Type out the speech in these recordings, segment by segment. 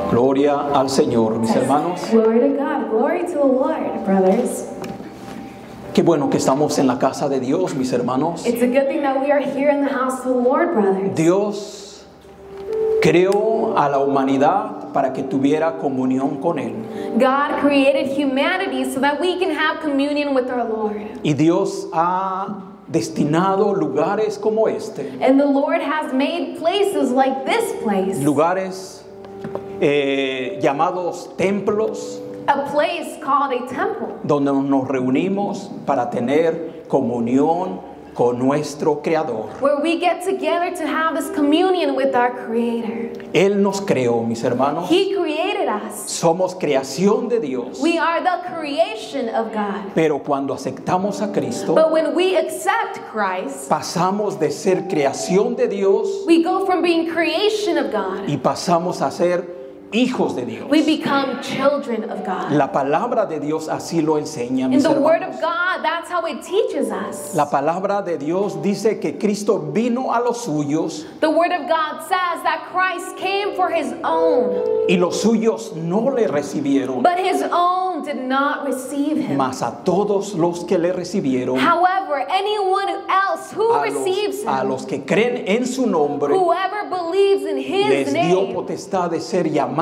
Gloria al Señor, mis hermanos. Glory to God. Glory to the Lord, brothers. Qué bueno que estamos en la casa de Dios, mis hermanos. It's a good thing that we are here in the house of the Lord, brothers. Dios creó a la humanidad para que tuviera comunión con Él. God created humanity so that we can have communion with our Lord. Y Dios ha destinado lugares como este. And the Lord has made places like this place. Lugares llamados templos, A place called a temple. donde nos reunimos para tener comunión con nuestro Creador. Where we get together to have this communion with our Creator. Él nos creó, mis hermanos. He created us. Somos creación de Dios. We are the creation of God. Pero cuando aceptamos a Cristo, But when we accept Christ, pasamos de ser creación de Dios we go from being creation of God. y pasamos a ser hijos de Dios. We become children of God. La palabra de Dios así lo enseña, In mis the Word hermanos. of God, that's how it teaches us. La palabra de Dios dice que Cristo vino a los suyos The Word of God says that Christ came for His own, y los suyos no le recibieron, but His own did not receive Him. mas a todos los que le recibieron, However, anyone else who receives a Him, los que creen en su nombre, whoever believes in His les dio name, potestad de ser llamados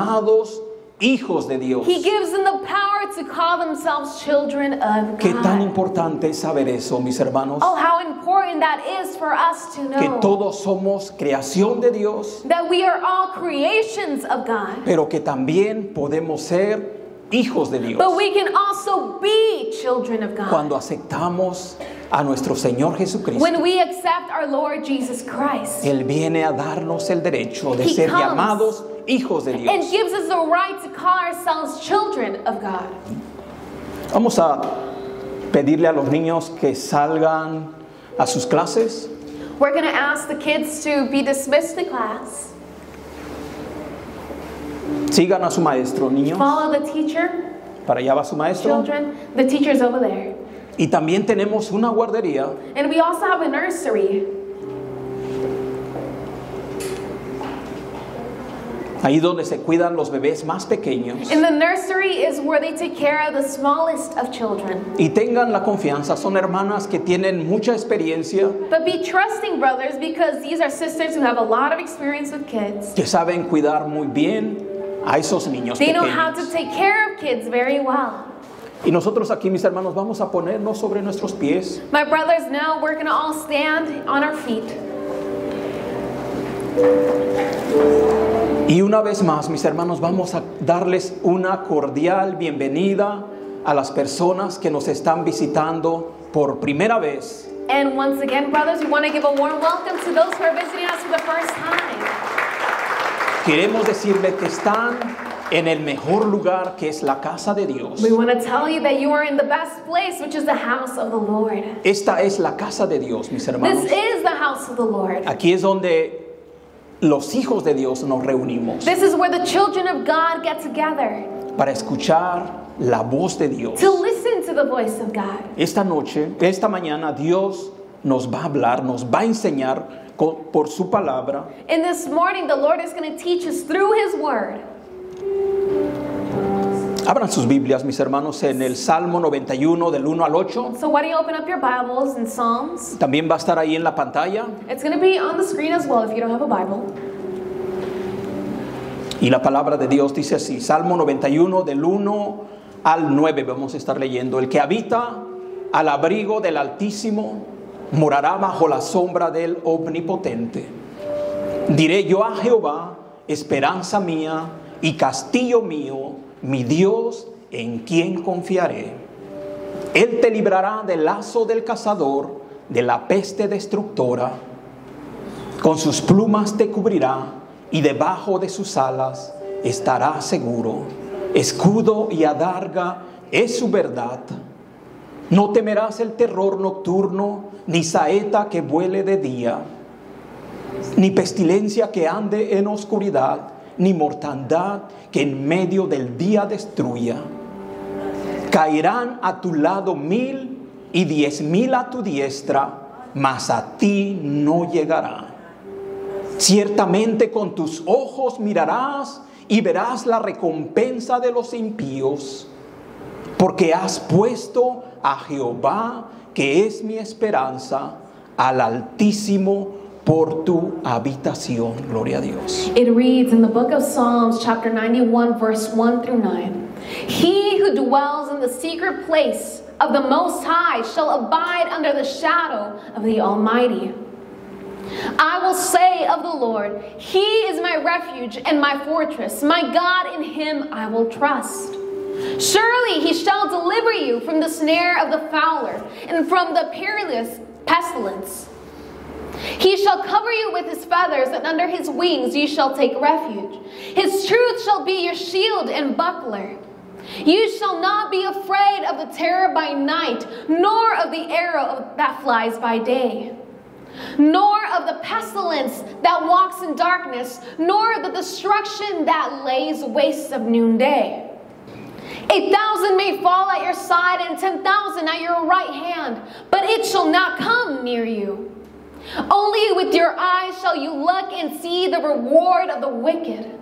hijos de Dios. He gives them the power to call themselves children of Qué tan God. importante es saber eso, mis hermanos, Oh, how important that is for us to que know. todos somos creación de Dios, That we are all creations of God. pero que también podemos ser hijos de Dios But we can also be children of God. cuando aceptamos a nuestro Señor Jesucristo. When we accept our Lord Jesus Christ Él viene a darnos el derecho de He ser comes llamados hijos de and Dios. gives us the right to call ourselves children of God. Vamos a pedirle a los niños que salgan a sus clases. We're going to ask the kids to be dismissed to class. Sigan a su maestro, niños. Follow the teacher. Para allá va su maestro. Children, the teacher's over there. Y también tenemos una guardería And we also have a nursery. ahí donde se cuidan los bebés más pequeños. And the nursery is where they take care of the smallest of children. Y tengan la confianza, son hermanas que tienen mucha experiencia, But be trusting, brothers, because these are sisters who have a lot of experience with kids. que saben cuidar muy bien a esos niños They know how to pequeños. take care of kids very well. Y nosotros aquí, mis hermanos, vamos a ponernos sobre nuestros pies. My brothers, now we're going to all stand on our feet. Y una vez más, mis hermanos, vamos a darles una cordial bienvenida a las personas que nos están visitando por primera vez. And once again, brothers, we want to give a warm welcome to those who are visiting us for the first time. Queremos decirles que están en el mejor lugar, que es la casa de Dios. We want to tell you that you are in the best place, which is the house of the Lord. Esta es la casa de Dios, mis hermanos. This is the house of the Lord. Aquí es donde los hijos de Dios nos reunimos This is where the children of God get together para escuchar la voz de Dios. to listen to the voice of God. Esta mañana, Dios nos va a hablar, nos va a enseñar por su palabra. And this morning, the Lord is going to teach us through His Word. Abran sus Biblias, mis hermanos, en el Salmo 91 del 1 al 8. So why don't you open up your Bibles in Psalms? También va a estar ahí en la pantalla. It's going to be on the screen as well if you don't have a Bible. Y la palabra de Dios dice así, Salmo 91 del 1 al 9 vamos a estar leyendo. El que habita al abrigo del Altísimo morará bajo la sombra del Omnipotente. Diré yo a Jehová, esperanza mía y castillo mío, mi Dios en quien confiaré. Él te librará del lazo del cazador, de la peste destructora. Con sus plumas te cubrirá y debajo de sus alas estará seguro. Escudo y adarga es su verdad. No temerás el terror nocturno, ni saeta que vuele de día, ni pestilencia que ande en oscuridad, ni mortandad que en medio del día destruya. Caerán a tu lado 1000 y 10,000 a tu diestra, mas a ti no llegará. Ciertamente con tus ojos mirarás y verás la recompensa de los impíos, porque has puesto a Jehová, que es mi esperanza, al Altísimo por tu habitación. Gloria a Dios. It reads in the book of Psalms, chapter 91, verse 1 through 9. He who dwells in the secret place of the Most High shall abide under the shadow of the Almighty. I will say of the Lord, He is my refuge and my fortress. My God, in Him I will trust. Surely He shall deliver you from the snare of the fowler and from the perilous pestilence. He shall cover you with His feathers, and under His wings you shall take refuge. His truth shall be your shield and buckler. You shall not be afraid of the terror by night, nor of the arrow that flies by day, nor of the pestilence that walks in darkness, nor of the destruction that lays waste of noonday. 1,000 may fall at your side and 10,000 at your right hand, but it shall not come near you. Only with your eyes shall you look and see the reward of the wicked.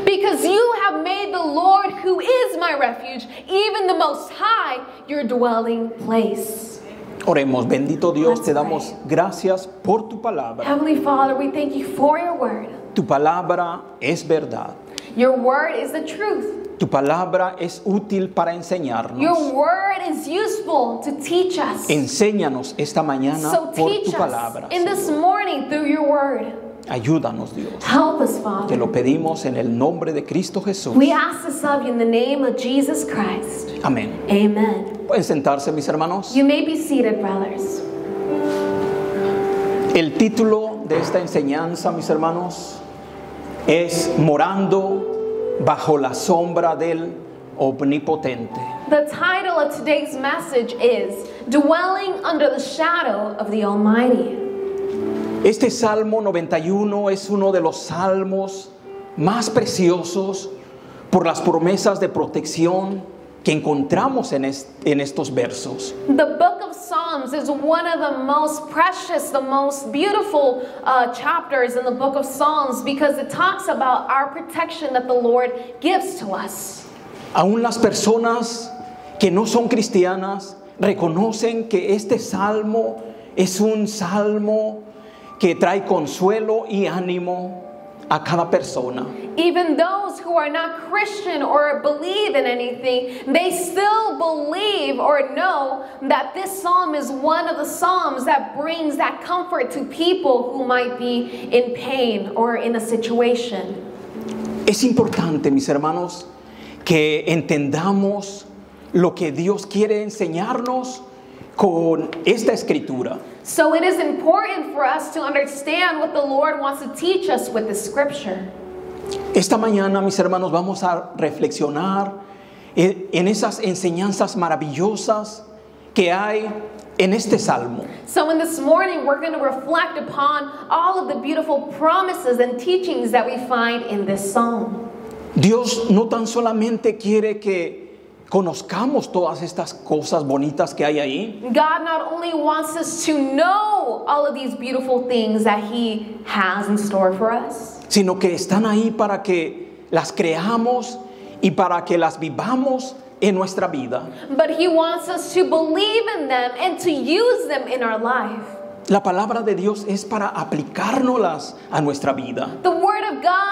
Because you have made the Lord, who is my refuge, even the Most High, your dwelling place. Oremos. Bendito Dios, te damos gracias por tu palabra. Heavenly Father, we thank you for your word. Tu palabra es verdad. Your word is the truth. Tu palabra es útil para enseñarnos. Your word is useful to teach us. Enséñanos esta mañana So por teach tu palabra. us in this morning through your word. Ayúdanos, Dios. Help us, Te Father. lo pedimos en el nombre de Cristo Jesús. We ask this of you in the name of Jesus Christ. Amén. Amen. Pueden sentarse, mis hermanos. You may be seated, brothers. El título de esta enseñanza, mis hermanos, es Morando bajo la sombra del Omnipotente. The title of today's message is Dwelling Under the Shadow of the Almighty. Este Salmo 91 es uno de los salmos más preciosos por las promesas de protección que encontramos en estos versos. The book of Psalms is one of the most precious, the most beautiful chapters in the book of Psalms because it talks about our protection that the Lord gives to us. Aún las personas que no son cristianas reconocen que este salmo es un salmo que trae consuelo y ánimo a cada persona. Even those who are not Christian or believe in anything, they still believe or know that this psalm is one of the psalms that brings that comfort to people who might be in pain or in a situation. Es importante, mis hermanos, que entendamos lo que Dios quiere enseñarnos con esta escritura. So it is important for us to understand what the Lord wants to teach us with the scripture. Esta mañana, mis hermanos, vamos a reflexionar en esas enseñanzas maravillosas que hay en este salmo. So in this morning, we're going to reflect upon all of the beautiful promises and teachings that we find in this psalm. Dios no tan solamente quiere que conozcamos todas estas cosas bonitas que hay ahí, God not only wants us to know all of these beautiful things that He has in store for us, sino que están ahí para que las creamos y para que las vivamos en nuestra vida. but He wants us to believe in them and to use them in our life. La palabra de Dios es para aplicárnoslas a nuestra vida. The Word of God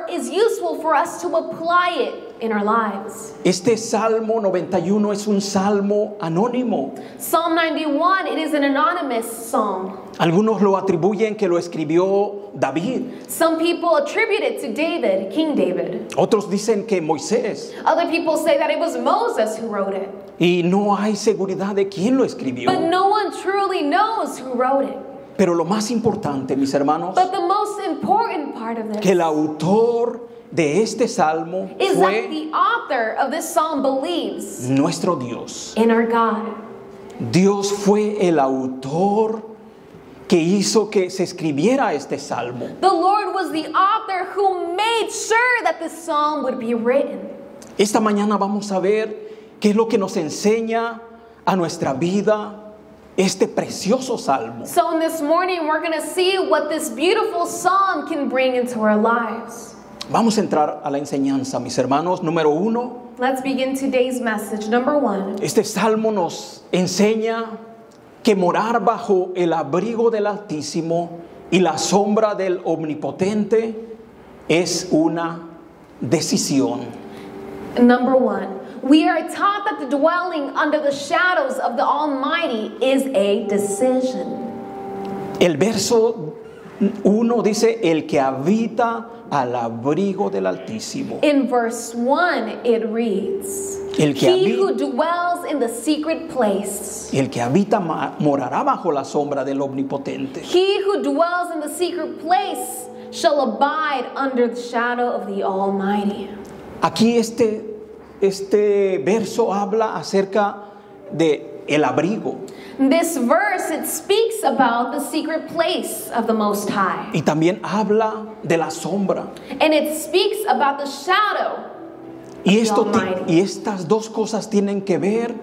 is useful for us to apply it in our lives. Este Salmo 91 es un salmo anónimo. Psalm 91, it is an anonymous psalm. Algunos lo atribuyen que lo escribió David. Some people attribute it to David, King David. Otros dicen que Moisés. Other people say that it was Moses who wrote it. Y no hay seguridad de quién lo escribió. But no one truly knows who wrote it. Pero lo más importante, mis hermanos, But the most important part of que this el autor de este salmo is that fue the author of this psalm believes nuestro Dios. in our God. Dios fue el autor que hizo que se escribiera este salmo. The Lord was the author who made sure that this psalm would be written. Esta mañana vamos a ver qué es lo que nos enseña a nuestra vida este precioso salmo. So in this morning, we're going to see what this beautiful psalm can bring into our lives. Vamos a entrar a la enseñanza, mis hermanos. Número 1. Let's begin today's message. Number 1. Este salmo nos enseña que morar bajo el abrigo del Altísimo y la sombra del Omnipotente es una decisión. Number 1. We are taught that the dwelling under the shadows of the Almighty is a decision. El verso 1 dice, el que habita al abrigo del Altísimo. In verse 1 it reads, El que He habi- who dwells in the secret place. El que habita morará bajo la sombra del Omnipotente. He who dwells in the secret place shall abide under the shadow of the Almighty. Aquí este verso habla acerca de el abrigo This verse, it speaks about the secret place of the Most High. y también habla de la sombra. And it speaks about the shadow. Y, Almighty. estas dos cosas tienen que ver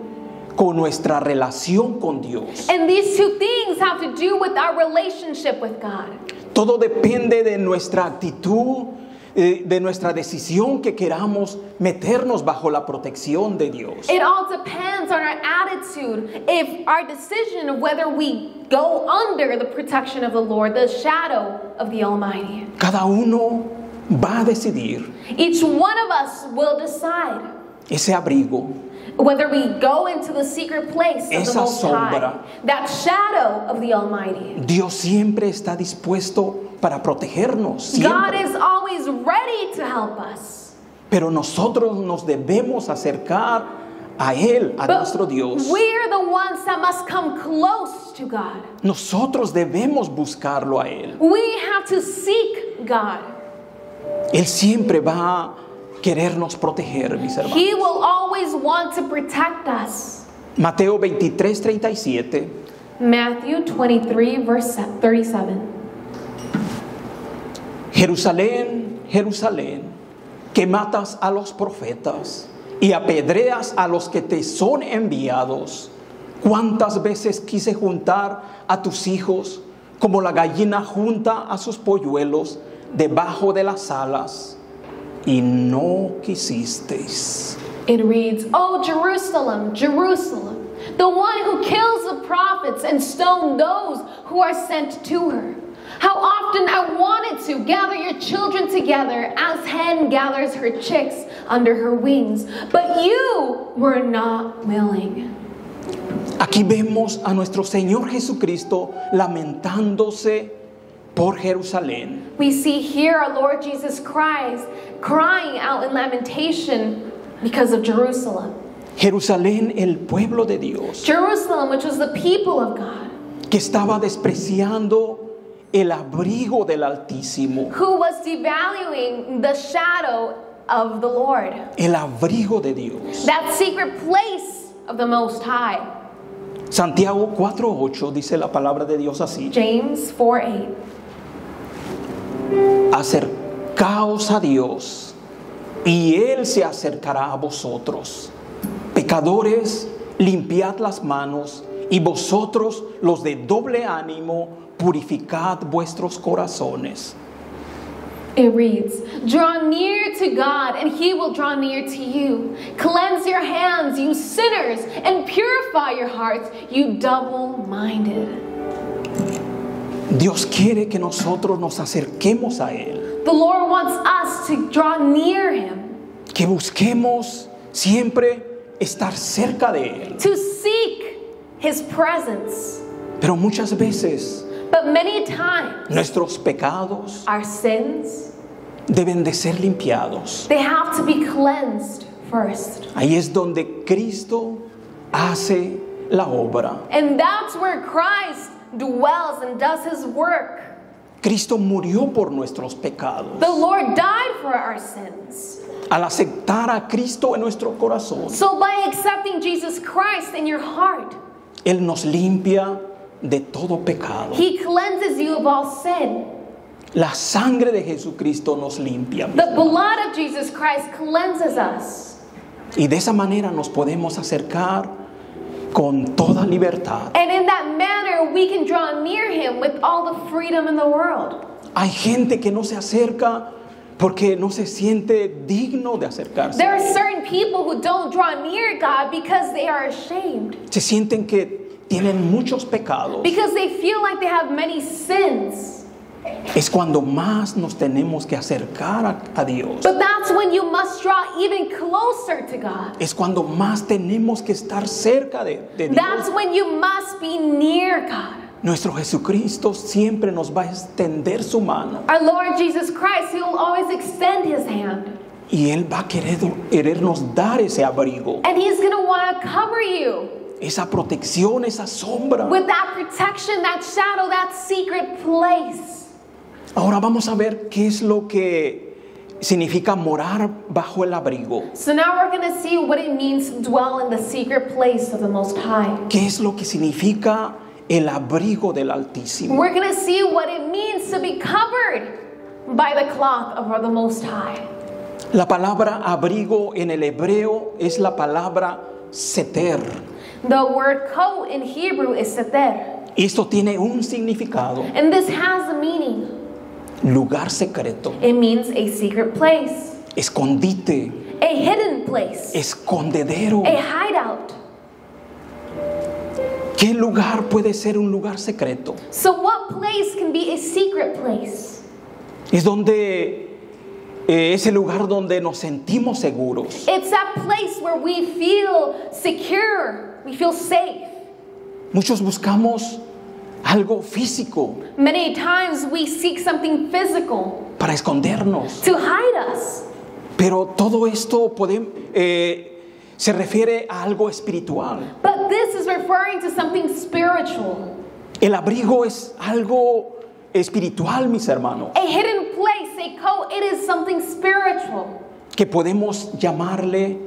con nuestra relación con Dios. And these two things have to do with our relationship with God. Todo depende de nuestra actitud, de nuestra decisión que queramos meternos bajo la protección de Dios. It all depends on our attitude, if our decision of whether we go under the protection of the Lord, the shadow of the Almighty. Cada uno va a decidir Each one of us will decide ese abrigo, whether we go into the secret place of the esa Most High, sombra. that shadow of the Almighty. Dios siempre está dispuesto para protegernos, God siempre. is always ready to help us. Pero nosotros nos debemos acercar a Él, a But nuestro Dios. we're the ones that must come close to God. Nosotros debemos buscarlo a Él. We have to seek God. Él siempre va a querernos proteger, mis hermanos. He will always want to protect us. Mateo 23:37. Matthew 23, verse 37. Jerusalén, Jerusalén, que matas a los profetas y apedreas a los que te son enviados. ¿Cuántas veces quise juntar a tus hijos como la gallina junta a sus polluelos debajo de las alas? Y no quisisteis. It reads, "O Jerusalem, Jerusalem, the one who kills the prophets and stones those who are sent to her. How often I wanted to gather your children together as hen gathers her chicks under her wings, but you were not willing." Aquí vemos a nuestro Señor Jesucristo lamentándose por Jerusalén. We see here our Lord Jesus Christ crying out in lamentation because of Jerusalem. Jerusalén, el pueblo de Dios, Jerusalem, which was the people of God, que estaba despreciando el abrigo del Altísimo, who was devaluing the shadow of the Lord, el abrigo de Dios. that secret place of the Most High. Santiago 4:8 dice la palabra de Dios así: James 4:8. acercaos a Dios y Él se acercará a vosotros. Pecadores, limpiad las manos, y vosotros los de doble ánimo, purificad vuestros corazones. It reads, "Draw near to God, and He will draw near to you. Cleanse your hands, you sinners, and purify your hearts, you double-minded." Dios quiere que nosotros nos acerquemos a Él, The Lord wants us to draw near Him, que busquemos siempre estar cerca de Él. to seek His presence. Pero muchas veces But many times, nuestros pecados our sins, deben de ser limpiados. they have to be cleansed first. Ahí es donde Cristo hace la obra. And that's where Christ dwells and does His work. Cristo murió por nuestros pecados. The Lord died for our sins. Al aceptar a Cristo en nuestro corazón, So by accepting Jesus Christ in your heart, Él nos limpia de todo pecado. He cleanses you of all sin. La sangre de Jesucristo nos limpia. The blood of Jesus Christ cleanses us. Y de esa manera nos podemos acercar con toda libertad. And in that manner, we can draw near Him with all the freedom in the world. Hay gente que no se acerca porque no se siente digno de acercarse. There are certain people who don't draw near God because they are ashamed. Se sienten que tienen muchos pecados. Because they feel like they have many sins. Es cuando más nos tenemos que acercar a Dios. But that's when you must draw even closer to God. Es cuando más tenemos que estar cerca de Dios. That's when you must be near God. Nuestro Jesucristo siempre nos va a extender su mano. Our Lord Jesus Christ, He will always extend His hand. Y Él va a querernos dar ese abrigo, And He's going to want to cover you esa protección, esa sombra. with that protection, that shadow, that secret place. Ahora vamos a ver qué es lo que significa morar bajo el abrigo. So now we're going to see what it means to dwell in the secret place of the Most High. ¿Qué es lo que significa el abrigo del Altísimo? We're going to see what it means to be covered by the cloth of the Most High. La palabra abrigo en el hebreo es la palabra seter. The word coat in Hebrew is seter. Y esto tiene un significado, And this has a meaning. lugar secreto, It means a secret place, escondite, a hidden place, escondedero. a hideout. ¿Qué lugar puede ser un lugar secreto? So what place can be a secret place? Es donde es el lugar donde nos sentimos seguros. It's that place where we feel secure, we feel safe. Muchos buscamos algo físico Many times we seek something physical para escondernos, to hide us. pero todo esto se refiere a algo espiritual. But this is referring to something spiritual. El abrigo es algo espiritual, mis hermanos, A hidden place, a coat, it is something spiritual, que podemos llamarle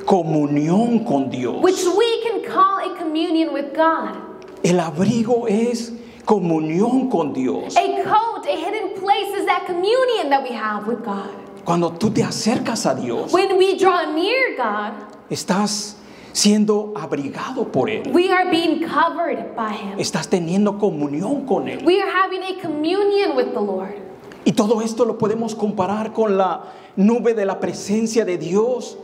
comunión con Dios. which we can call a communion with God. El abrigo es comunión con Dios. A coat, a hidden place is that communion that we have with God. Cuando tú te acercas a Dios, When we draw near God, estás siendo abrigado por Él. we are being covered by Him. Estás teniendo comunión con Él. We are having a communion with the Lord. Y todo esto lo podemos comparar con la nube de la presencia de Dios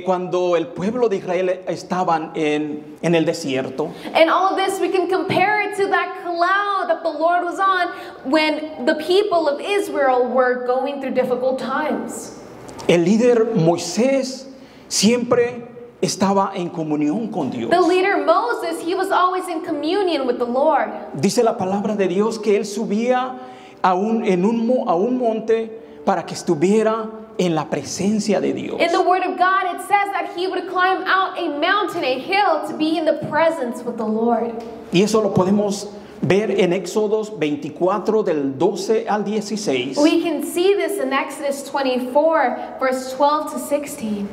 cuando el pueblo de Israel estaban en el desierto. And all of this we can compare it to that cloud that the Lord was on when the people of Israel were going through difficult times. El líder Moisés siempre estaba en comunión con Dios. The leader Moses, he was always in communion with the Lord. Dice la palabra de Dios que él subía a un monte para que estuviera en la presencia de Dios. In the Word of God, it says that he would climb out a mountain, a hill, to be in the presence with the Lord. Y eso lo podemos ver en Éxodos 24 del 12 al 16. We can see this in Exodus 24, verse 12 to 16.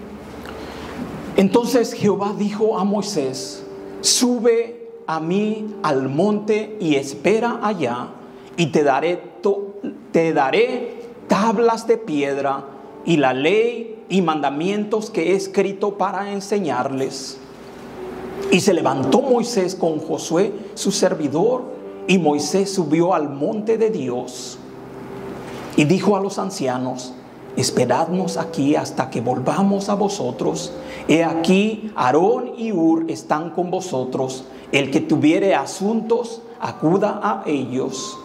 Entonces Jehová dijo a Moisés: sube a mí al monte y espera allá, y te daré tablas de piedra y la ley y mandamientos que he escrito para enseñarles. Y se levantó Moisés con Josué su servidor, y Moisés subió al monte de Dios y dijo a los ancianos: esperadnos aquí hasta que volvamos a vosotros. He aquí Aarón y Hur están con vosotros. El que tuviere asuntos, acuda a ellos.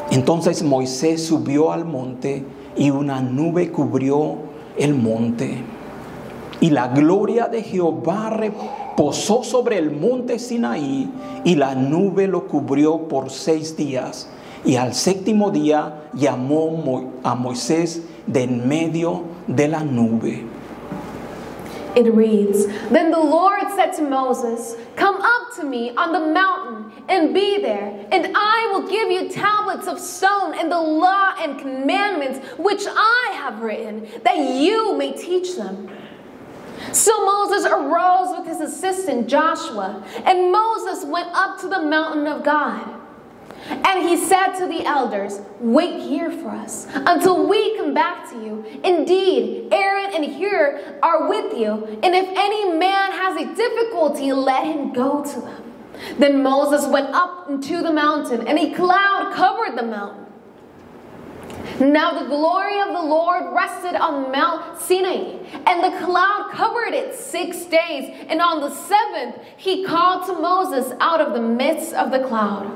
Entonces Moisés subió al monte, y una nube cubrió el monte. Y la gloria de Jehová reposó sobre el monte Sinaí, y la nube lo cubrió por 6 días. Y al 7º día llamó a Moisés de en medio de la nube. It reads, Then the Lord said to Moses, Come up to me on the mountain and be there, and I will give you tablets of stone and the law and commandments which I have written, that you may teach them. So Moses arose with his assistant Joshua, and Moses went up to the mountain of God. And he said to the elders, Wait here for us until we come back to you. Indeed, Aaron and Hur are with you, and if any man has a difficulty, let him go to them. Then Moses went up into the mountain, and a cloud covered the mountain. Now the glory of the Lord rested on Mount Sinai, and the cloud covered it 6 days. And on the 7th, he called to Moses out of the midst of the cloud.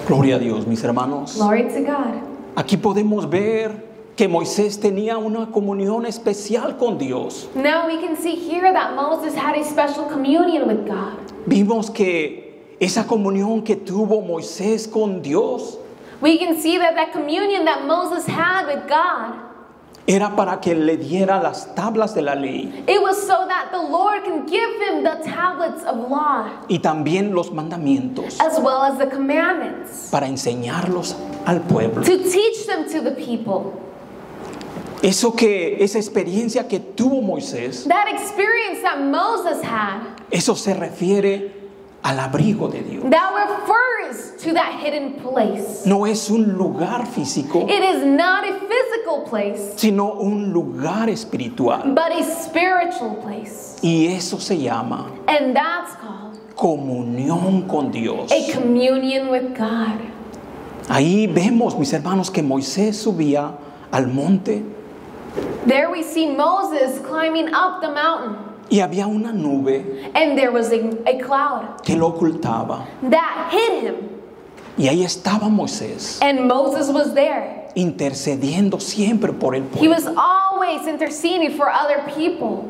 Gloria a Dios, mis hermanos. Glory to God. Aquí podemos ver que Moisés tenía una comunión especial con Dios. Now we can see here that Moses had a special communion with God. Vimos que esa comunión que tuvo Moisés con Dios We can see that that communion that Moses had with God, era para que le diera las tablas de la ley it was so that the Lord can give him the tablets of law, y también los mandamientos as well as the commandments, para enseñarlos al pueblo. to teach them to the people. Esa experiencia que tuvo Moisés, That experience that Moses had, eso se refiere al abrigo de Dios. that refers to that hidden place. No es un lugar físico, It is not a physical place, sino un lugar espiritual. but a spiritual place. Y eso se llama And that's called comunión con Dios. a communion with God. Ahí vemos, mis hermanos, que Moisés subía al monte There we see Moses climbing up the mountain, y había una nube and there was a cloud que lo ocultaba. that hid him. Y ahí estaba Moisés And Moses was there. intercediendo siempre por el He pueblo. was always interceding for other people.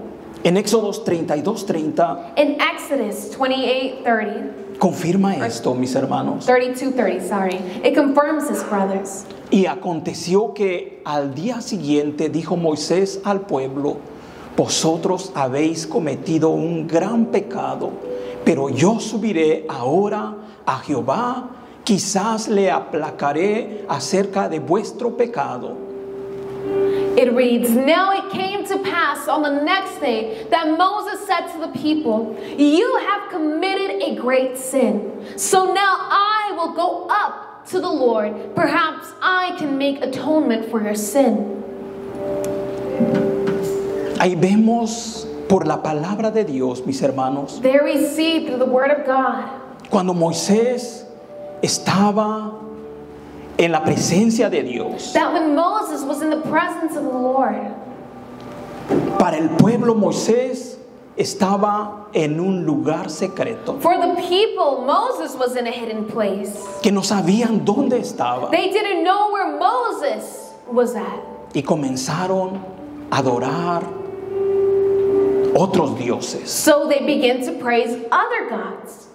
En Éxodos 32:30 In Exodus 28:30, confirma esto, mis hermanos. 32:30, sorry. It confirms this, brothers. Y aconteció que al día siguiente dijo Moisés al pueblo: vosotros habéis cometido un gran pecado, pero yo subiré ahora a Jehová, quizás le aplacaré acerca de vuestro pecado. It reads, Now it came to pass on the next day that Moses said to the people, You have committed a great sin. So now I will go up to the Lord. Perhaps I can make atonement for your sin. Ahí vemos por la palabra de Dios, mis hermanos, There we see through the word of God, cuando Moisés estaba en la presencia de Dios. that when Moses was in the presence of the Lord, Para el pueblo Moisés estaba en un lugar secreto, for the people, Moses was in a hidden place. que no sabían dónde estaba, They didn't know where Moses was at. y comenzaron a adorar otros dioses. So they began to praise other gods.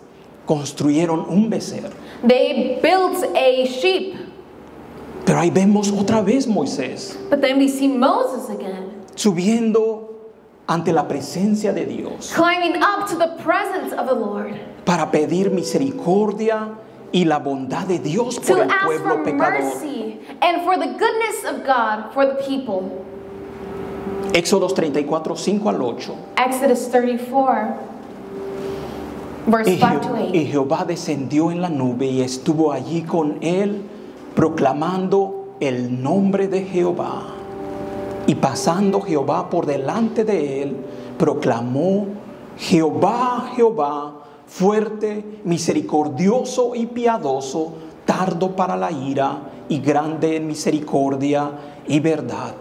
Construyeron un becerro. They built a sheep. Pero ahí vemos otra vez Moisés But then we see Moses again, subiendo ante la presencia de Dios climbing up to the presence of the Lord para pedir misericordia y la bondad de Dios por to el ask pueblo for pecador. mercy and for the goodness of God for the people. Éxodos 34, 5 al 8. Exodus 34, verse 5 to 8. Y Jehová descendió en la nube y estuvo allí con él, proclamando el nombre de Jehová. Y pasando Jehová por delante de él, proclamó: Jehová, Jehová, fuerte, misericordioso y piadoso, tardo para la ira y grande en misericordia y verdad,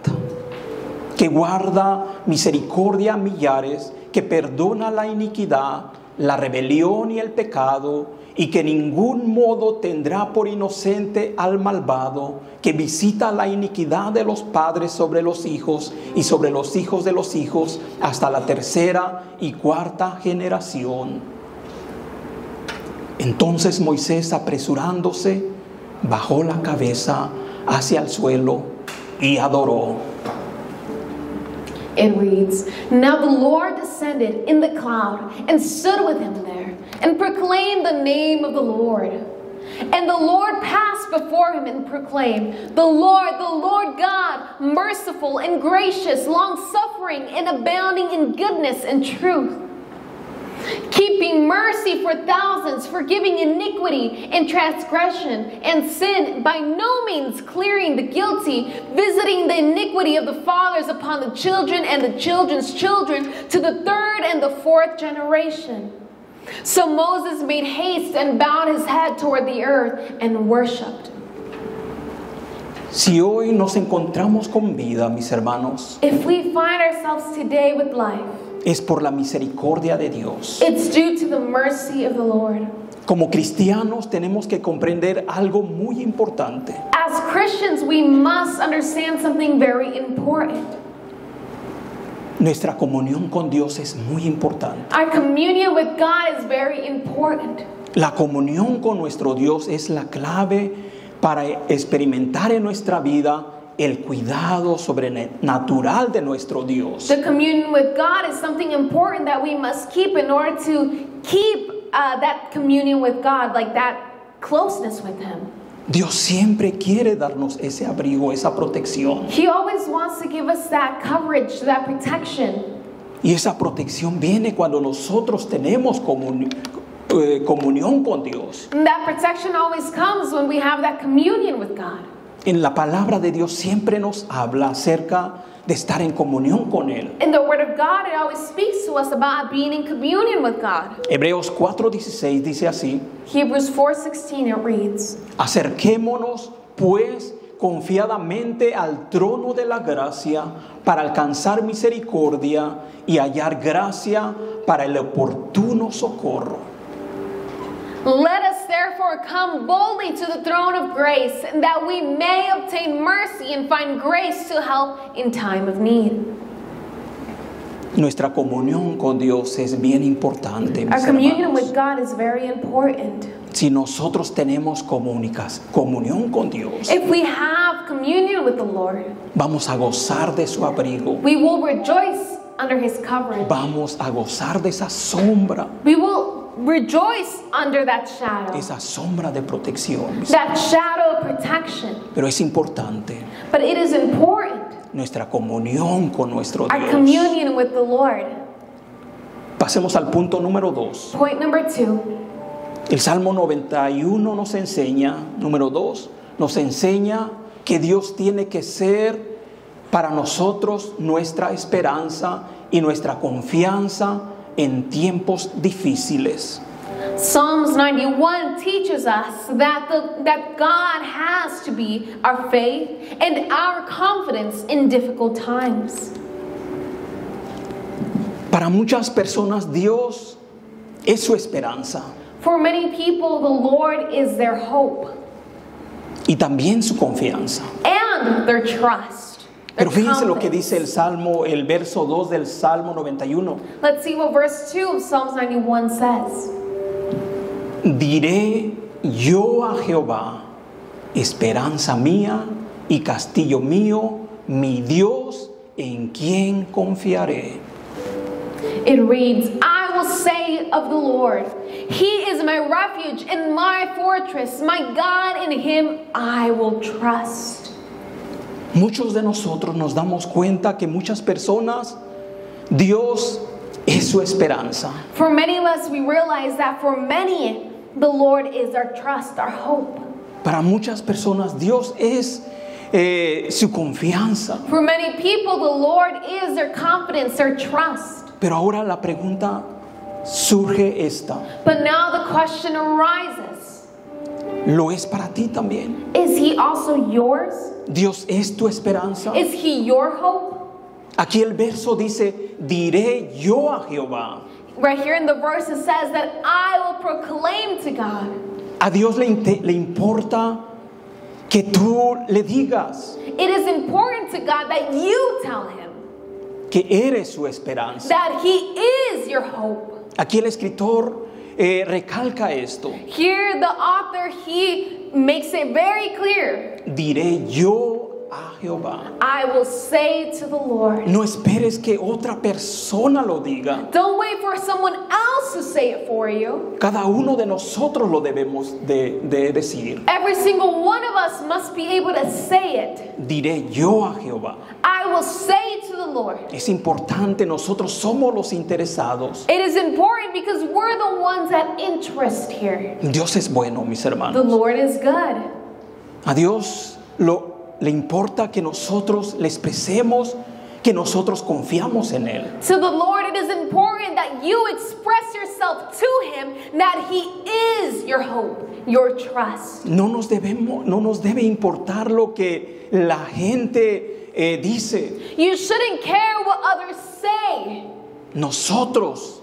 que guarda misericordia a millares, que perdona la iniquidad, la rebelión y el pecado, y que en ningún modo tendrá por inocente al malvado, que visita la iniquidad de los padres sobre los hijos y sobre los hijos de los hijos, hasta la tercera y cuarta generación. Entonces Moisés, apresurándose, bajó la cabeza hacia el suelo y adoró. It reads, Now the Lord descended in the cloud and stood with him there and proclaimed the name of the Lord. And the Lord passed before him and proclaimed, the Lord God, merciful and gracious, long-suffering and abounding in goodness and truth, keeping mercy for thousands, forgiving iniquity and transgression and sin, by no means clearing the guilty, visiting the iniquity of the fathers upon the children and the children's children to the third and the fourth generation. So Moses made haste and bowed his head toward the earth and worshipped. Si hoy nos encontramos con vida, mis hermanos, If we find ourselves today with life, es por la misericordia de Dios. it's due to the mercy of the Lord. Como cristianos tenemos que comprender algo muy importante. As Christians, we must understand something very important. Nuestra comunión con Dios es muy importante. Our communion with God is very important. La comunión con nuestro Dios es la clave para experimentar en nuestra vida el cuidado sobrenatural de nuestro Dios. The communion with God is something important that we must keep in order to keep that communion with God, like that closeness with Him. Dios siempre quiere darnos ese abrigo, esa protección. He always wants to give us that coverage, that protection. Y esa protección viene cuando nosotros tenemos comunión con Dios. And that protection always comes when we have that communion with God. En la palabra de Dios siempre nos habla acerca de estar en comunión con Él. In the Word of God, it always speaks to us about being in communion with God. Hebreos 4:16 dice así: Hebrews 4:16, it reads, acerquémonos pues confiadamente al trono de la gracia para alcanzar misericordia y hallar gracia para el oportuno socorro. let us therefore come boldly to the throne of grace, that we may obtain mercy and find grace to help in time of need. Nuestra comunión con Dios es bien importante, mis Our communion hermanos. with God is very important. Si nosotros tenemos comunión con Dios, If we have communion with the Lord, vamos a gozar de su abrigo. we will rejoice under His coverage. Vamos a gozar de esa sombra, We will rejoice under that shadow, esa sombra de protección. that shadow of protection. Pero es importante But it is important, nuestra comunión con nuestro our Dios. communion with the Lord. Pasemos al punto número 2. Point number 2. El Salmo 91 nos enseña, número 2, nos enseña que Dios tiene que ser para nosotros nuestra esperanza y nuestra confianza en tiempos difíciles. Psalms 91 teaches us that God has to be our faith and our confidence in difficult times. Para muchas personas Dios es su esperanza For many people, the Lord is their hope y también su confianza. and their trust. Their Pero fíjense lo que confidence. dice el Salmo, el verso 2 del Salmo 91. Let's see what verse 2 of Psalms 91 says. Diré yo a Jehová, esperanza mía y castillo mío, mi Dios en quien confiaré. It reads, I will say of the Lord, He is my refuge and my fortress, my God, in Him I will trust. Muchos de nosotros nos damos cuenta que muchas personas, Dios es su esperanza. For many of us, we realize that for many, the Lord is our trust, our hope. Para muchas personas Dios es su confianza. For many people, the Lord is their confidence, their trust. Pero ahora la pregunta surge esta: But now the question arises, ¿lo es para ti también? is He also yours? ¿Dios es tu esperanza? Is He your hope? Aquí el verso dice, diré yo a Jehová. Right here in the verse it says that I will proclaim to God. A Dios le importa que tú le digas It is important to God that you tell Him que eres su esperanza. that He is your hope. Aquí el escritor recalca esto. Here the author, he makes it very clear. Diré yo a Jehová. I will say to the Lord. No esperes que otra persona lo diga. Don't wait for someone else to say it for you. Cada uno de nosotros lo debemos de decir. Every single one of us must be able to say it. Diré yo a Jehová. I will say to the Lord. Es importante, nosotros somos los interesados. It is important because we're the ones that interest here. Dios es bueno, mis The hermanos. Lord is good. A Dios le importa que nosotros le expresemos que nosotros confiamos en Él. To the Lord, it is important that you express yourself to Him, that He is your hope, your trust. No nos debe importar lo que la gente dice. You shouldn't care what others say, Nosotros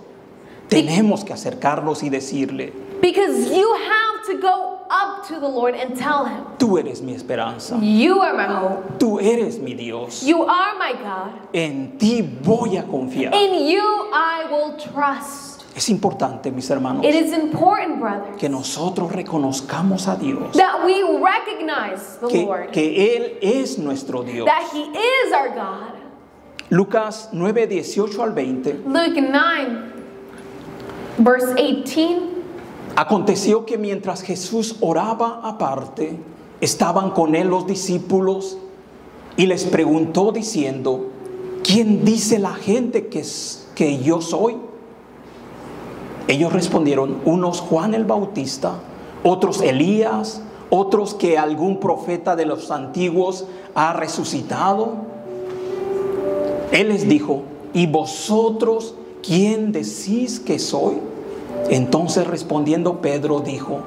tenemos que acercarnos y decirle: because you have to go up to the Lord and tell Him, tú eres mi esperanza, you are my hope, tú eres mi Dios, you are my God, en ti voy a confiar. in you I will trust. Es importante, mis hermanos, It is important, brothers, que nosotros reconozcamos a Dios, that we recognize the Lord, que Él es nuestro Dios. that He is our God. Lucas 9, 18 al 20. Luke 9, verse 18. Aconteció que mientras Jesús oraba aparte, estaban con él los discípulos y les preguntó diciendo: ¿quién dice la gente que yo soy? Ellos respondieron: unos Juan el Bautista, otros Elías, otros que algún profeta de los antiguos ha resucitado. Él les dijo: ¿y vosotros quién decís que soy? Entonces respondiendo Pedro dijo: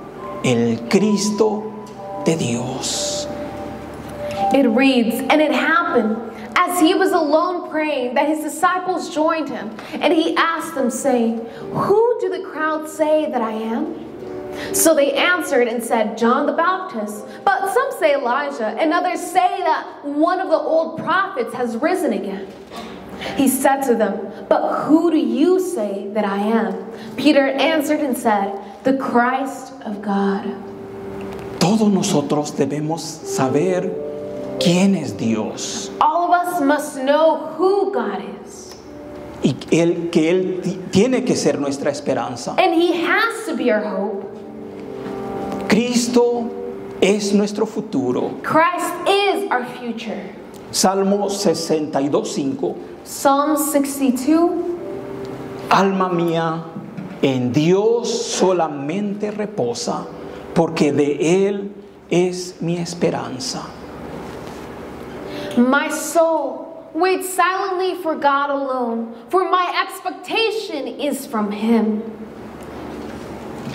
el Cristo de Dios. It reads, and it happened as he was alone praying that his disciples joined him, and he asked them, saying, who do the crowd say that I am? So they answered and said, John the Baptist, but some say Elijah, and others say that one of the old prophets has risen again. He said to them, but who do you say that I am? Peter answered and said, the Christ of God. Todos nosotros debemos saber quién es Dios All of us must know who God is. y que Él tiene que ser nuestra esperanza. And He has to be our hope. Cristo es nuestro futuro. Christ is our future. Salmo 62:5. Psalm 62. Alma mía, en Dios solamente reposa, porque de Él es mi esperanza. My soul, wait silently for God alone, for my expectation is from Him.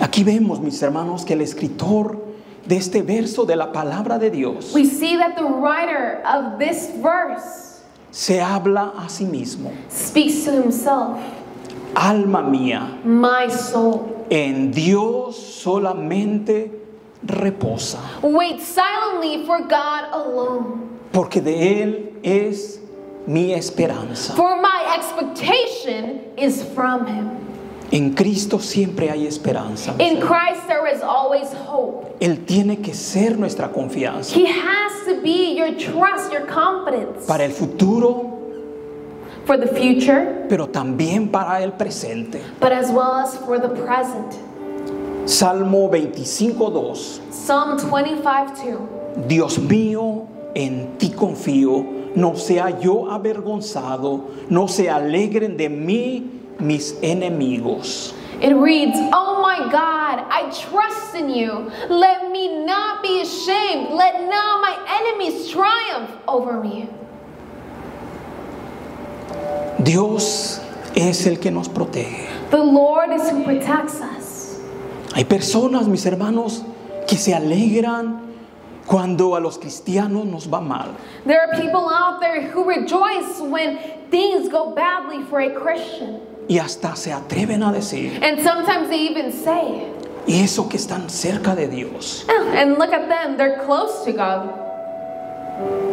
Aquí vemos, mis hermanos, que el escritor de este verso de la palabra de Dios We see that the writer of this verse se habla a sí mismo. speaks to himself. Alma mía, My soul, en Dios solamente reposa, wait silently for God alone, porque de Él es mi esperanza. for my expectation is from Him. En Cristo siempre hay esperanza. In Christ there is always hope. Él tiene que ser nuestra confianza He has to be your trust, your confidence para el futuro, for the future, pero también para el presente. but as well as for the present. Salmo 25:2. Psalm 25:2. Dios mío, en ti confío, no sea yo avergonzado, no se alegren de mí mis enemigos. It reads, oh my God, I trust in you. Let me not be ashamed. Let not my enemies triumph over me. Dios es el que nos protege. The Lord is who protects us. Hay personas, mis hermanos, que se alegran cuando a los cristianos nos va mal. There are people out there who rejoice when things go badly for a Christian. Y hasta se atreven a decir, And sometimes they even say, y eso que están cerca de Dios. and look at them, they're close to God.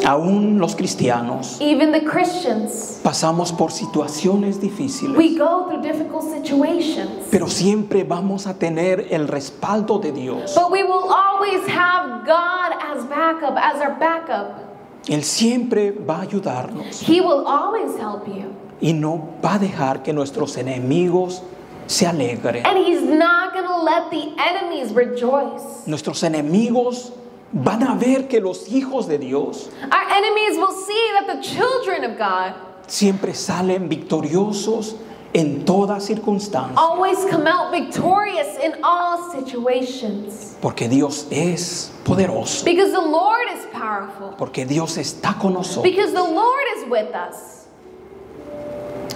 Aún los cristianos Even the Christians, pasamos por situaciones difíciles, we go through difficult situations. pero siempre vamos a tener el respaldo de Dios. But we will always have God as backup, as our backup. Él siempre va a ayudarnos He will always help you. y no va a dejar que nuestros enemigos se alegren. And He's not going to let the enemies rejoice. Nuestros enemigos van a ver que los hijos de Dios Our enemies will see that the children of God siempre salen victoriosos en toda circunstancia, always come out victorious in all situations. porque Dios es poderoso, Because the Lord is powerful. porque Dios está con nosotros. Because the Lord is with us.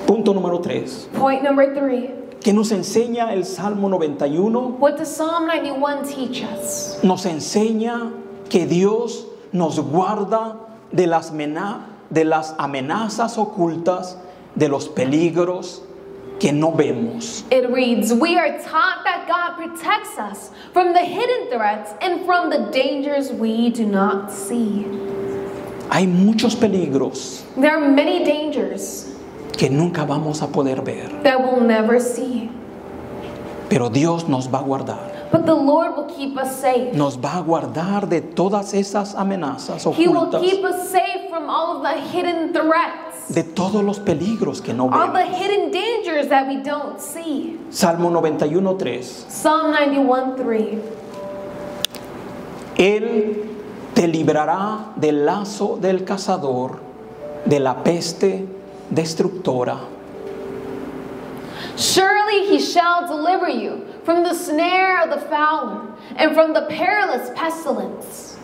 Punto número 3. Point number 3. ¿Qué nos enseña el Salmo 91? What does Psalm 91 teach us? Nos enseña que Dios nos guarda de las amenazas ocultas, de los peligros que no vemos. It reads, we are taught that God protects us from the hidden threats and from the dangers we do not see. Hay muchos peligros There are many dangers que nunca vamos a poder ver, that we'll never see. pero Dios nos va a guardar. But the Lord will keep us safe. Nos va a guardar de todas esas amenazas He will ocultas, keep us safe from all of the hidden threats, de todos los peligros que no all the vemos. hidden dangers that we don't see. Salmo 91:3. Psalm 91:3. Él te librará del lazo del cazador, de la peste destructora. Surely he shall deliver you from the snare of the fowler and from the perilous pestilence.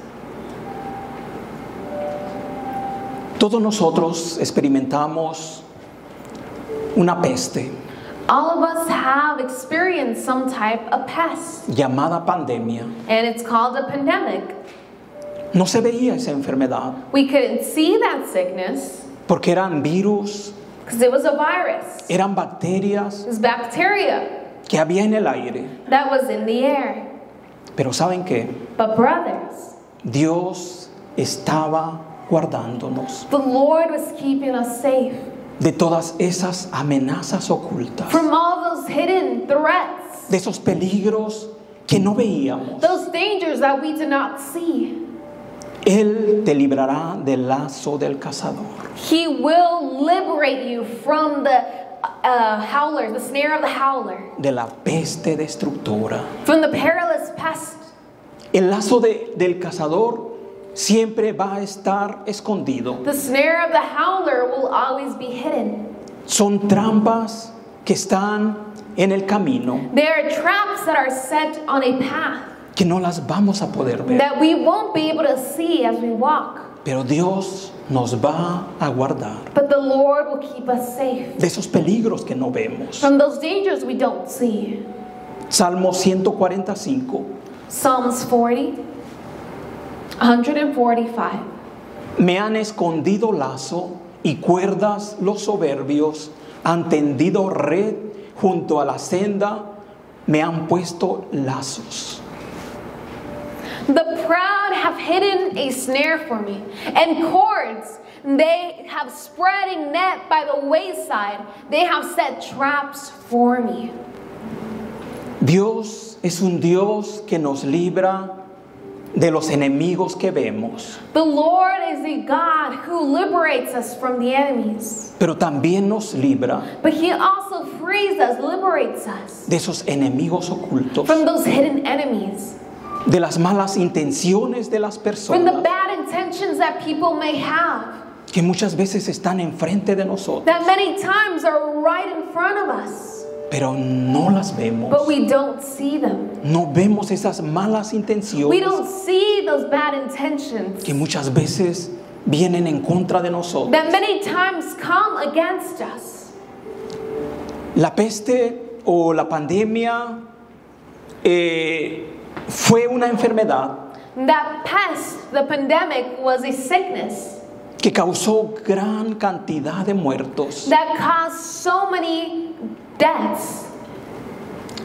Todos nosotros experimentamos una peste All of us have experienced some type of pest, llamada pandemia. and it's called a pandemic. No se veía esa enfermedad We couldn't see that sickness porque eran virus, because it was a virus. eran bacterias It was bacteria que había en el aire. that was in the air. Pero ¿saben qué? But brothers, Dios estaba guardándonos the Lord was keeping us safe de todas esas amenazas ocultas, from all those hidden threats, de esos peligros que no veíamos. those dangers that we did not see. Él te librará del lazo del cazador, He will liberate you from the howler, the snare of the howler, de la peste destructora. from the perilous pest. El lazo del cazador siempre va a estar escondido. The snare of the howler will always be hidden. Son trampas que están en el camino, There are traps that are set on a path que no las vamos a poder ver. that we won't be able to see as we walk. Pero Dios nos va a guardar But the Lord will keep us safe de esos peligros que no vemos. from those dangers we don't see. Salmo 145. Psalms 145. Me han escondido lazo y cuerdas los soberbios, han tendido red junto a la senda, me han puesto lazos. The proud have hidden a snare for me, and cords they have spread a net by the wayside. They have set traps for me. Dios es un Dios que nos libra de los enemigos que vemos, The Lord is a God who liberates us from the enemies, pero también nos libra but He also frees us, liberates us de esos enemigos ocultos, from those hidden enemies, de las malas intenciones de las from the personas bad intentions that people may have, que muchas veces están enfrente de nosotros, that many times are right in front of us, pero no las vemos. but we don't see them. No vemos esas malas We intenciones don't see those bad intentions que muchas veces vienen en contra de nosotros. that many times come against us. La peste o la pandemia fue una enfermedad That pest, the pandemic, was a sickness que causó gran cantidad de muertos, that caused so many deaths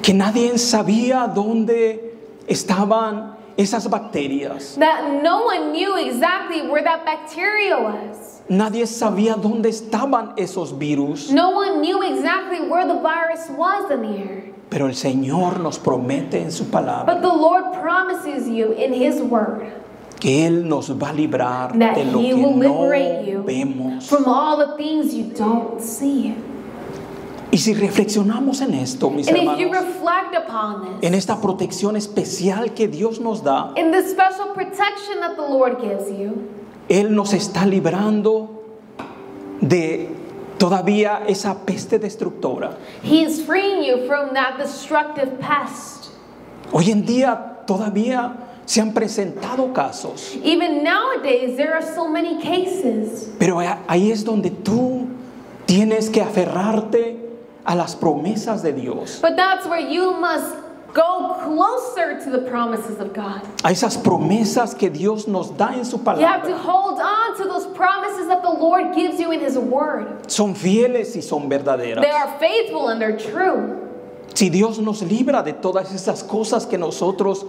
que nadie sabía dónde estaban esas bacterias. that no one knew exactly where that bacteria was. Nadie sabía dónde estaban esos virus. No one knew exactly where the virus was in the air. Pero el Señor nos promete en su palabra But the Lord promises you in His word que Él nos va a librar that de lo He que will no liberate you vemos. from all the things you don't see. Y si reflexionamos en esto, mis And if you hermanos, reflect upon en this, esta protección especial que Dios nos da, in the special protection that the Lord gives you, Él nos está librando de todavía esa peste destructora. He is freeing you from that destructive pest. Hoy en día todavía se han presentado casos, Even nowadays, there are so many cases. pero ahí es donde tú Tienes que aferrarte a las promesas de Dios, But that's where you must go closer to the promises of God. a esas promesas que Dios nos da en su You have to palabra. hold on to those promises that the Lord gives you in His Word. Son fieles y son verdaderas. They are faithful and they're true. Si Dios nos libra de todas esas cosas que nosotros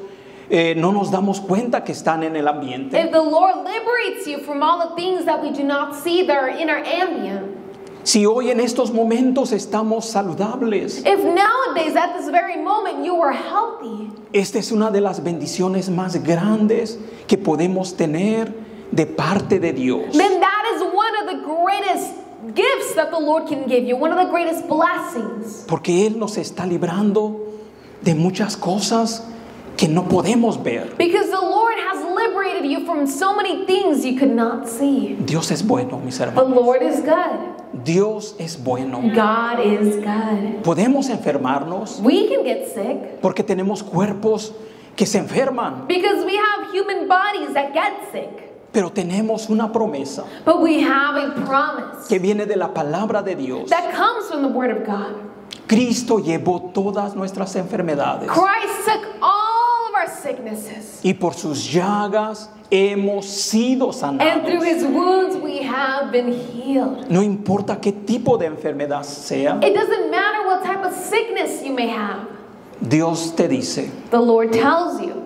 no nos damos cuenta que están en el ambiente, If the Lord liberates you from all the things that we do not see that are in our ambient, si hoy en estos momentos estamos saludables, if nowadays at this very moment you are healthy, esta es una de las bendiciones más grandes que podemos tener de parte de Dios. then that is one of the greatest gifts that the Lord can give you, one of the greatest blessings. Porque Él nos está librando de muchas cosas que no podemos ver. Because the Lord has liberated you from so many things you could not see. Dios es bueno, mis The hermanos. Lord is good. Dios es bueno. God is good. Podemos enfermarnos We can get sick porque tenemos cuerpos que se enferman, because we have human bodies that get sick. pero tenemos una promesa But we have a promise que viene de la palabra de Dios. that comes from the Word of God. Cristo llevó todas nuestras enfermedades Christ took all of our sicknesses. y por sus llagas hemos sido And through sanados. His wounds we have been healed. No importa qué tipo de enfermedad sea, It doesn't matter what type of sickness you may have. Dios te dice, The Lord tells you,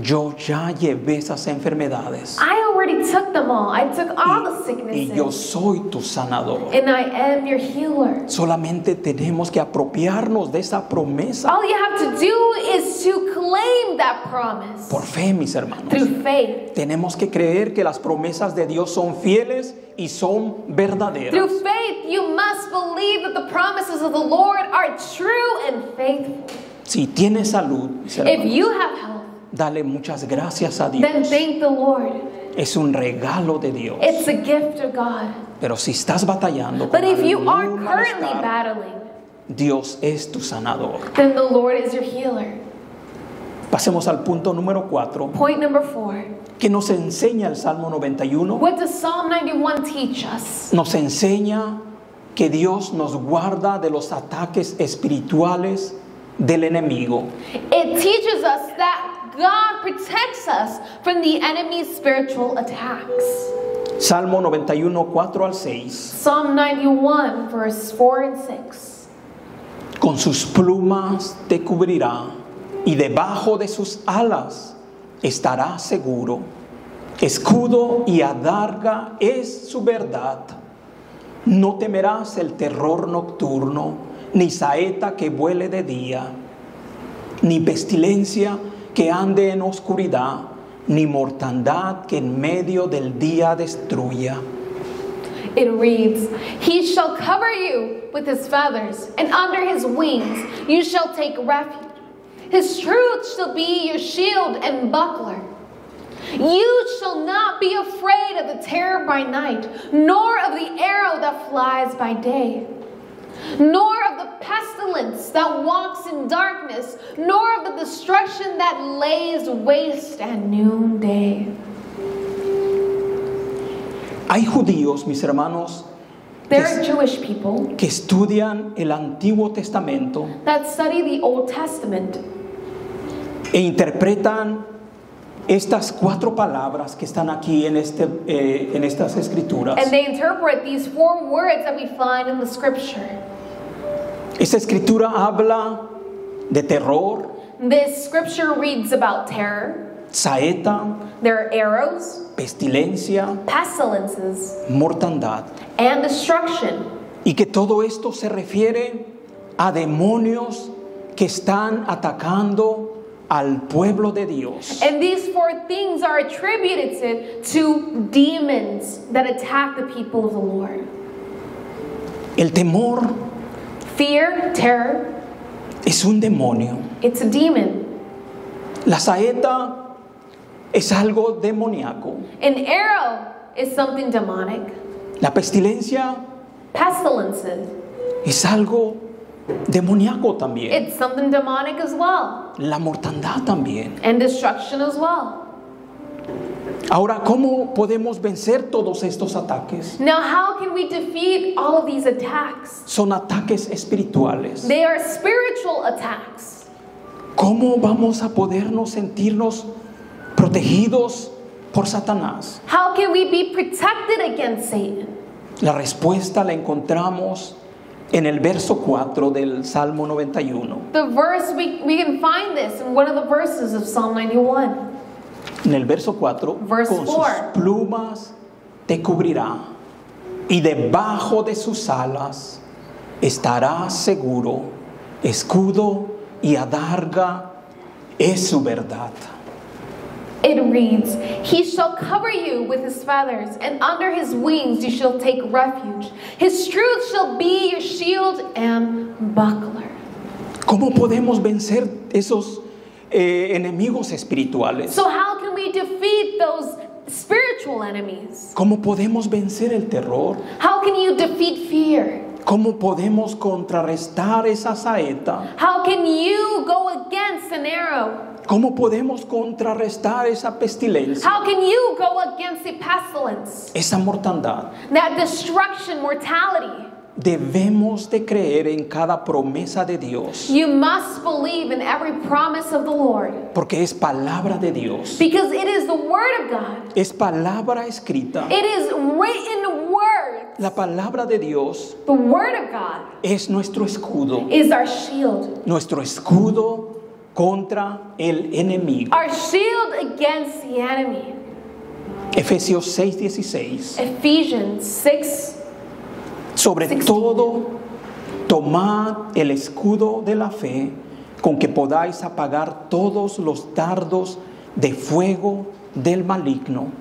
yo ya llevé esas enfermedades I already took them all. I took all the y yo sicknesses. soy tu sanador. And I am your healer. Solamente tenemos que apropiarnos de esa promesa All you have to do is to claim that promise por fe, mis hermanos. through faith. Tenemos que creer que las promesas de Dios son fieles y son verdaderas. Through faith, you must believe that the promises of the Lord are true and faithful. Si tienes salud, mis If hermanos, you have health, dale muchas gracias a then Dios. thank the Lord. Es un regalo de Dios. It's a gift of God. Pero si estás batallando But con if you are algún currently malestar, battling, Dios es tu sanador. then the Lord is your healer. Pasemos al punto número 4, Point number 4. que nos enseña el Salmo 91. What does Psalm 91 teach us? Nos enseña que Dios nos guarda de los ataques espirituales del enemigo. It teaches us that God protects us from the enemy's spiritual attacks. Salmo 91, 4 al 6. Psalm 91, verse 4 and 6. Con sus plumas te cubrirá y debajo de sus alas estará seguro. Escudo y adarga es su verdad. No temerás el terror nocturno, ni saeta que vuele de día, ni pestilencia que ande en oscuridad, ni mortandad que en medio del día destruya. It reads, He shall cover you with His feathers, and under His wings you shall take refuge. His truth shall be your shield and buckler. You shall not be afraid of the terror by night, nor of the arrow that flies by day, nor of the pestilence that walks in darkness, nor of the destruction that lays waste at noonday. Hay judíos, mis hermanos, There are Jewish people que estudian el Antiguo Testamento that study the Old Testament e interpretan estas 4 palabras que están aquí en estas escrituras. and they interpret these 4 words that we find in the scripture. Esta escritura habla de terror, This scripture reads about terror. saeta, There are arrows, pestilencia, pestilences, mortandad. and destruction. Y que todo esto se refiere a demonios que están atacando al pueblo de Dios. And these 4 things are attributed to demons that attack the people of the Lord. El temor Fear, terror, es un demonio. it's a demon. La saeta es algo demoníaco. An arrow is something demonic. La pestilencia Pestilences, es algo demoníaco también. it's something demonic as well. La mortandad también. And destruction as well. Ahora, ¿cómo podemos vencer todos estos ataques? Now, how can we defeat all of these attacks? Son ataques espirituales. They are spiritual attacks. ¿Cómo vamos a podernos sentirnos protegidos por Satanás? How can we be protected against Satan? La respuesta la encontramos en el verso 4 del Salmo 91. The verse, we can find this in one of the verses of Psalm 91. En el verso 4, Verse con sus 4. plumas te cubrirá y debajo de sus alas estarás seguro. Escudo y adarga es su verdad. It reads, He shall cover you with His feathers, and under His wings you shall take refuge. His truth shall be your shield and buckler. ¿Cómo podemos vencer esos enemigos espirituales? So how can we defeat those spiritual enemies? ¿Cómo podemos vencer el terror? How can you defeat fear? ¿Cómo podemos contrarrestar esa saeta? How can you go against an arrow? ¿Cómo podemos contrarrestar esa pestilencia, How can you go against the pestilence? esa mortandad? That destruction, mortality. Debemos de creer en cada promesa de Dios, You must believe in every promise of the Lord, porque es palabra de Dios, because it is the Word of God. es palabra escrita. It is written word. La palabra de Dios The Word of God es nuestro escudo, is our shield. nuestro escudo contra el enemigo. Our shield against the enemy. Efesios 6:16. Ephesians 6. Sobre 16. todo, tomad el escudo de la fe, con que podáis apagar todos los dardos de fuego del maligno.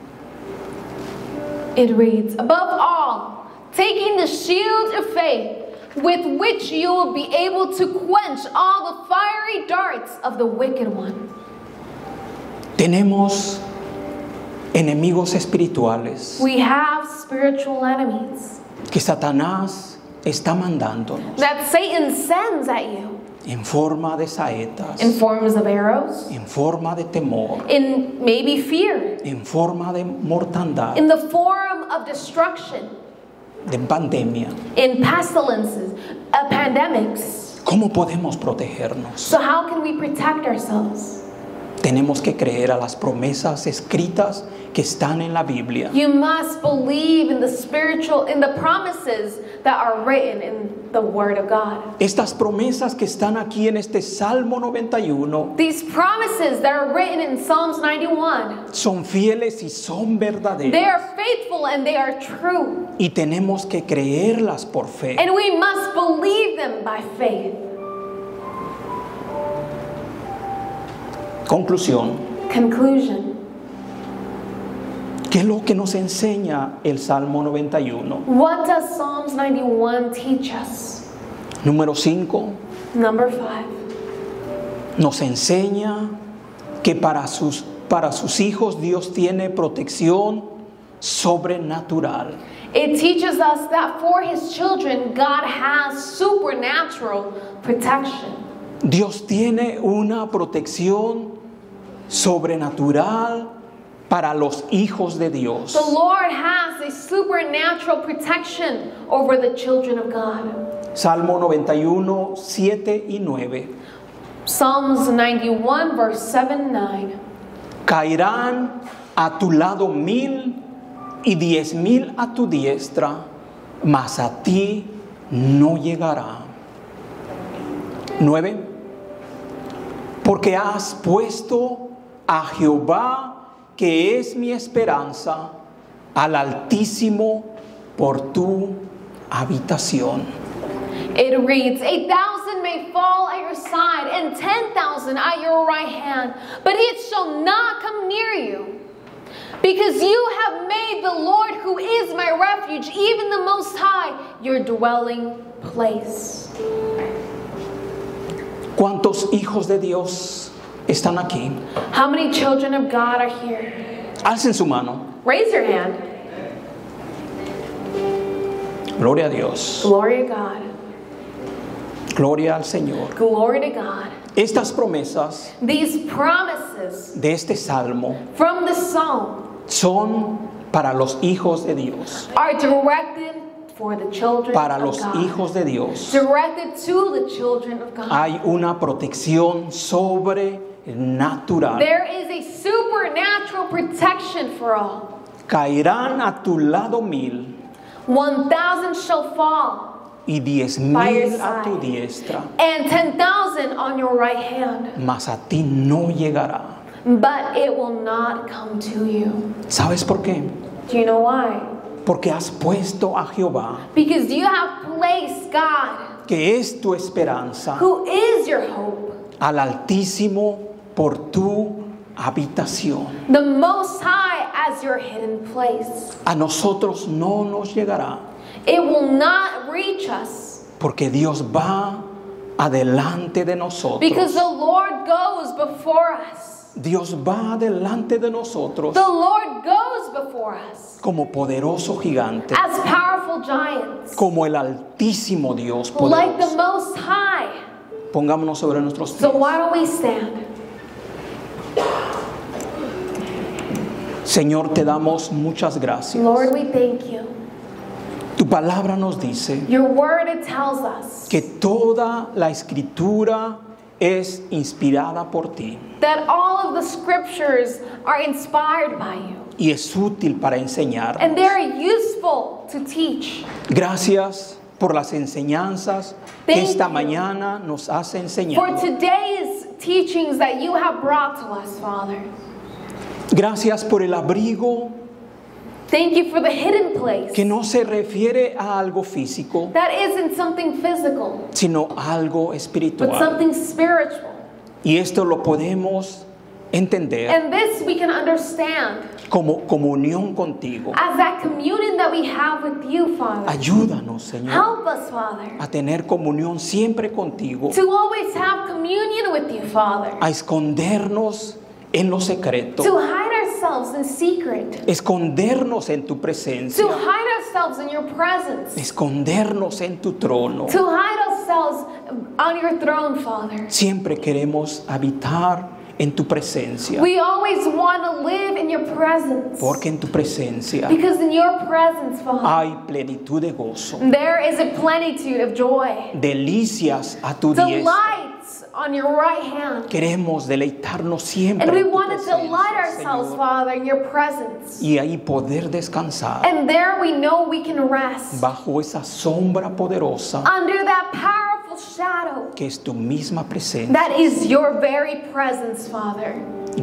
It reads, above all, taking the shield of faith, with which you will be able to quench all the fiery darts of the wicked one. Tenemos enemigos espirituales We have spiritual enemies que Satanás está mandándonos that Satan sends at you en forma de saetas, in forms of arrows, en forma de temor, in maybe fear, en forma de mortandad, in the form of destruction, de pandemia. in pestilences, pandemics. ¿Cómo podemos protegernos? So how can we protect ourselves? Tenemos que creer a las promesas escritas que están en la Biblia. You must believe in the promises that are written in the Word of God. Estas promesas que están aquí en este Salmo 91 These promises that are written in Psalms 91, son fieles y son they verdaderas. are faithful and they are true. Y tenemos que creerlas por fe. And we must believe them by faith. Conclusión. Conclusion. ¿Qué es lo que nos enseña el Salmo 91? What does Psalms 91 teach us? Número 5. Number 5. Nos enseña que para sus hijos Dios tiene protección sobrenatural. It teaches us that for His children, God has supernatural protection. Dios tiene una protección sobrenatural para los hijos de Dios. The Lord has a supernatural protection over the children of God. Salmo 91, 7 y 9. Psalms 91, verse 7 and 9. Caerán a tu lado 1,000 y 10,000 a tu diestra, mas a ti no llegará. 9. Porque has puesto a Jehová, que es mi esperanza, al Altísimo por tu habitación. It reads, 1,000 may fall at your side and 10,000 at your right hand, but it shall not come near you. Because you have made the Lord, who is my refuge, even the Most High, your dwelling place. ¿Cuántos hijos de Dios están aquí? How many children of God are here? Alcen su mano. Raise your hand. Gloria a Dios. Glory to God. Gloria al Señor. Glory to God. Estas promesas These promises de este salmo from the psalm son para los hijos de Dios. are directed for the children Para of los God. hijos de Dios. Directed to the children of God. Hay una protección sobrenatural. There is a supernatural protection for all. Caerán a tu lado 1,000 1,000 shall fall, y 10,000 a tu diestra, and 10,000 on your right hand, mas a ti no llegará. but it will not come to you. ¿Sabes por qué? Do you know why? Porque has puesto a Jehová, Because you have placed God, que es tu esperanza, who is your hope, al Altísimo por tu habitación. the Most High, as your hidden place. A nosotros no nos llegará, It will not reach us, porque Dios va adelante de nosotros. because the Lord goes before us. Dios va adelante de nosotros The Lord goes before us como poderoso gigante, as powerful giants, como el Altísimo Dios like the poderoso. Most High. Pongámonos sobre nuestros So pies. why don't we stand? Señor, te damos muchas gracias. Lord, we thank you. Tu palabra nos dice Your word, it tells us que toda la escritura es inspirada por ti that all of the scriptures are inspired by you y es útil para enseñar. and they're useful to teach. Gracias por las enseñanzas que Thank esta you. mañana nos has For enseñado. today's teachings that you have brought to us, Father. Gracias por el abrigo Thank you for the hidden place que no se refiere a algo físico, that isn't something physical, sino algo but espiritual. something spiritual. Y esto lo podemos entender And this we can understand como comunión contigo. as that communion that we have with you, Father. Ayúdanos, Señor, Help us, Father, a tener comunión siempre contigo, to always have communion with you, Father. a escondernos en lo secreto, To hide ourselves in secret. escondernos en tu To presencia, hide ourselves in your presence. escondernos en tu trono. To hide ourselves on your throne, Father. Siempre queremos habitar en tu presencia, We always want to live in your presence. porque en tu presencia Because in your presence, Father, hay plenitud de gozo, there is a plenitude of joy. delicias a tu diestra. Delights on your right hand. Queremos deleitarnos siempre And we en tu want to delight presencia, ourselves, Señor, Father, in your presence. y ahí poder descansar And there we know we can rest bajo esa sombra poderosa under that powerful shadow que es tu misma presencia. that is your very presence, Father.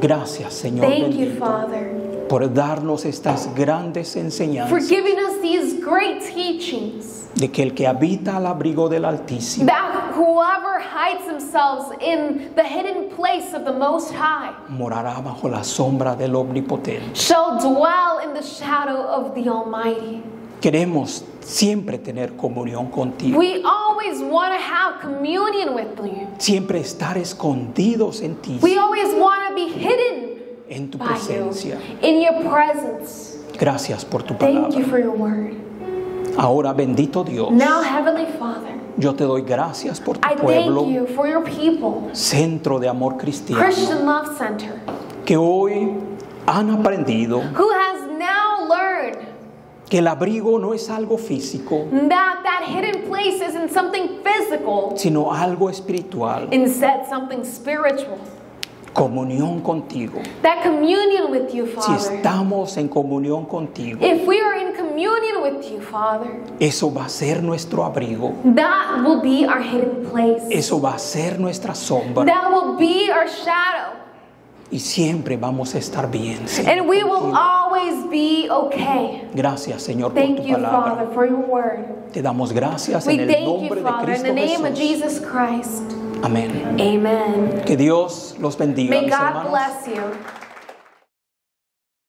Gracias, Señor Thank you, bendito, Father, por darnos estas grandes for enseñanzas giving us these great teachings de que el que habita al abrigo del Altísimo that whoever hides themselves in the hidden place of the Most High morará bajo la sombra del Omnipotente. shall dwell in the shadow of the Almighty. Queremos siempre tener comunión contigo, We always want to have communion with you. siempre estar escondidos en ti, We always want to be hidden en tu by you, presencia. in your presence. Gracias por tu Thank you palabra. for your word. Ahora, bendito Dios, Now, Heavenly Father, yo te doy gracias por tu I pueblo, thank you for your people, Centro de Amor Cristiano, Christian Love Center, que hoy han aprendido who has now learned que el abrigo no es algo físico, that hidden place isn't something physical, sino algo espiritual. instead something spiritual. Comunión contigo. That communion with you, Si Father. estamos en comunión contigo, If we are in communion with you, Father, eso va a ser nuestro abrigo, that will be our hidden place. eso va a ser nuestra sombra, That will be our shadow. y siempre vamos a estar bien, Señor, And we will contigo. always be okay. Gracias, Señor, por Thank tu you, palabra. Father, for your word. Te damos gracias We en el thank you, nombre de Father, in Cristo the name of Jesús. Jesus Christ. Amén. Amen. Que Dios los bendiga, May mis God hermanos. bless you.